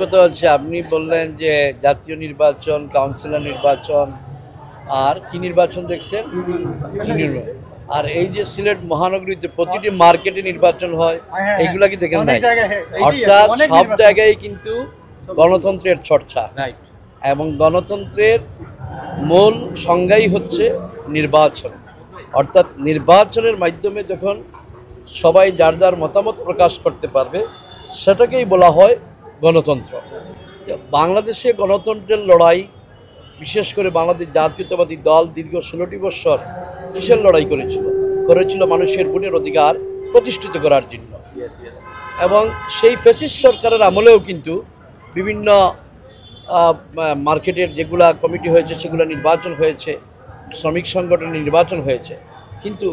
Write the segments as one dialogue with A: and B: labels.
A: কথা হচ্ছে আপনি বললেন যে জাতীয় নির্বাচন, কাউন্সিলর নির্বাচন আর কি নির্বাচন দেখছেন? আর এই যে সিলেট মহানগরীতে প্রতিটি মার্কেটে নির্বাচন হয়, এইগুলা কি দেখেন নাই? অর্থাৎ সব জায়গায় কিন্তু গণতন্ত্রের চর্চা, এবং গণতন্ত্রের মূল সংজ্ঞাই হচ্ছে নির্বাচন। অর্থাৎ নির্বাচনের মাধ্যমে যখন সবাই যার যার মতামত প্রকাশ করতে পারবে, সেটাকেই বলা হয় গণতন্ত্র। বাংলাদেশে গণতন্ত্রের লড়াই, বিশেষ করে বাংলাদেশ জাতীয়তাবাদী দল দীর্ঘ 16টি বৎসর কিসের লড়াই করেছিল মানুষের ভোটের অধিকার প্রতিষ্ঠিত করার জন্য। এবং সেই ফ্যাসিস্ট সরকারের আমলেও কিন্তু বিভিন্ন মার্কেটের যেগুলা কমিটি হয়েছে সেগুলো নির্বাচন হয়েছে, শ্রমিক সংগঠনের নির্বাচন হয়েছে, কিন্তু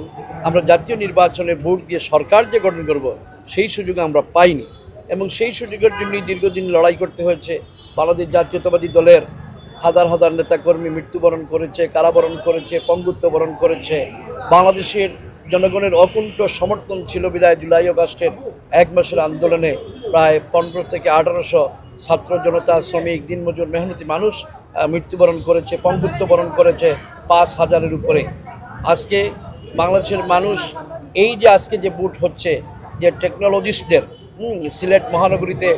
A: আমরা জাতীয় নির্বাচনে ভোট দিয়ে সরকার যে গঠন করব সেই সুযোগ আমরা পাইনি। এবং সেই সুযোগের জন্যই দীর্ঘদিন লড়াই করতে হয়েছে। বাংলাদেশ জাতীয়তাবাদী দলের হাজার হাজার নেতাকর্মী মৃত্যুবরণ করেছে, কারাবরণ করেছে, পঙ্গুত্ব বরণ করেছে। বাংলাদেশের জনগণের অকুণ্ঠ সমর্থন ছিল বিদায় জুলাই আগস্টের 1 মাসের আন্দোলনে প্রায় 15 থেকে 1800 ছাত্র জনতা, শ্রমিক, দিনমজুর, মেহনতি মানুষ মৃত্যুবরণ করেছে, পঙ্গুত্ব বরণ করেছে 5000-এর উপরে। আজকে বাংলাদেশের মানুষ এই যে আজকে যে ভোট হচ্ছে, যে টেকনোলজিস্টদের সিলেট মহানগরীতে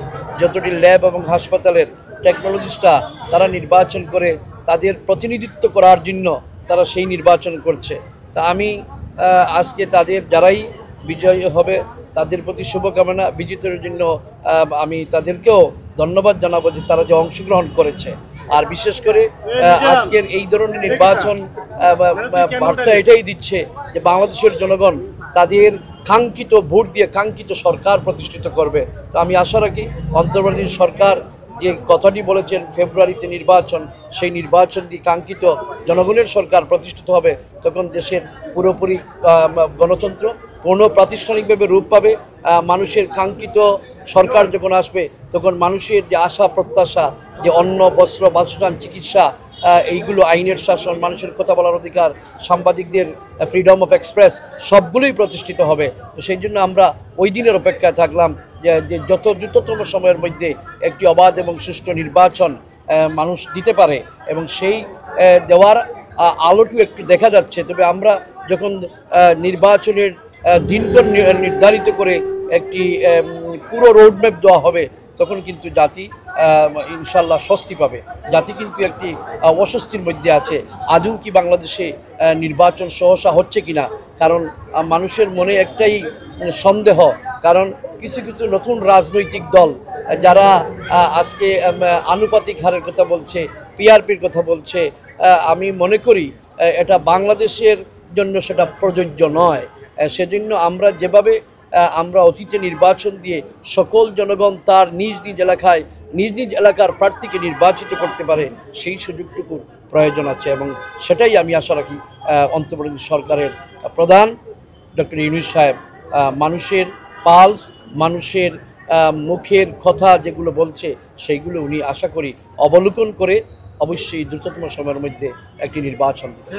A: যতটি ল্যাব এবং হাসপাতালের টেকনোলজিস্টরা তারা নির্বাচন করে তাদের প্রতিনিধিত্ব করার জন্য তারা সেই নির্বাচন করছে। তা আমি আজকে তাদের যারাই বিজয়ী হবে তাদের প্রতি শুভকামনা, বিজেতার জন্য আমি তাদেরকেও ধন্যবাদ জানাবো যে তারা যে অংশগ্রহণ করেছে। আর বিশেষ করে আজকের এই ধরনের নির্বাচন বার্তা এটাই দিচ্ছে যে বাংলাদেশের জনগণ তাদের কাঙ্ক্ষিত ভোট দিয়ে কাঙ্ক্ষিত সরকার প্রতিষ্ঠিত করবে। তো আমি আশা রাখি অন্তর্বর্তী সরকার যে কথাটি বলেছেন ফেব্রুয়ারিতে নির্বাচন, সেই নির্বাচন দিয়ে কাঙ্ক্ষিত জনগণের সরকার প্রতিষ্ঠিত হবে, তখন দেশের পুরোপুরি গণতন্ত্র কোনো প্রাতিষ্ঠানিকভাবে রূপ পাবে। মানুষের কাঙ্ক্ষিত সরকার যখন আসবে তখন মানুষের যে আশা প্রত্যাশা, যে অন্ন, বস্ত্র, বাসস্থান, চিকিৎসা, এইগুলো, আইনের শাসন, মানুষের কথা বলার অধিকার, সাংবাদিকদের ফ্রিডম অফ এক্সপ্রেস, সবগুলোই প্রতিষ্ঠিত হবে। তো সেই জন্য আমরা ওই দিনের অপেক্ষায় থাকলাম যে যত দ্রুততম সময়ের মধ্যে একটি অবাধ এবং সুষ্ঠু নির্বাচন মানুষ দিতে পারে, এবং সেই দেওয়ার আলোটু একটু দেখা যাচ্ছে। তবে আমরা যখন নির্বাচনের দিনক্ষণ নির্ধারিত করে একটি পুরো রোডম্যাপ দেওয়া হবে, তখন কিন্তু জাতি ইনশাল্লাহ স্বস্তি পাবে। জাতি কিন্তু একটি অস্বস্তির মধ্যে আছে, আদৌ কি বাংলাদেশে নির্বাচন সহসা হচ্ছে কিনা। কারণ মানুষের মনে একটাই সন্দেহ, কারণ কিছু কিছু নতুন রাজনৈতিক দল যারা আজকে আনুপাতিক হারের কথা বলছে, পিআরপির কথা বলছে, আমি মনে করি এটা বাংলাদেশের জন্য সেটা প্রযোজ্য নয়। সেজন্য আমরা যেভাবে আমরা অতীতে নির্বাচন দিয়ে সকল জনগণ তার নিজ নিজ এলাকায় নিজ নিজ এলাকার প্রার্থীকে নির্বাচিত করতে পারে, সেই সুযোগটুকুর প্রয়োজন আছে। এবং সেটাই আমি আশা রাখি অন্তর্বর্তী সরকারের প্রধান ডক্টর ইউনূস সাহেব মানুষের পালস, মানুষের মুখের কথা যেগুলো বলছে সেইগুলো উনি আশা করি অবলোকন করে অবশ্যই দ্রুততম সময়ের মধ্যে একটি নির্বাচন দিতে।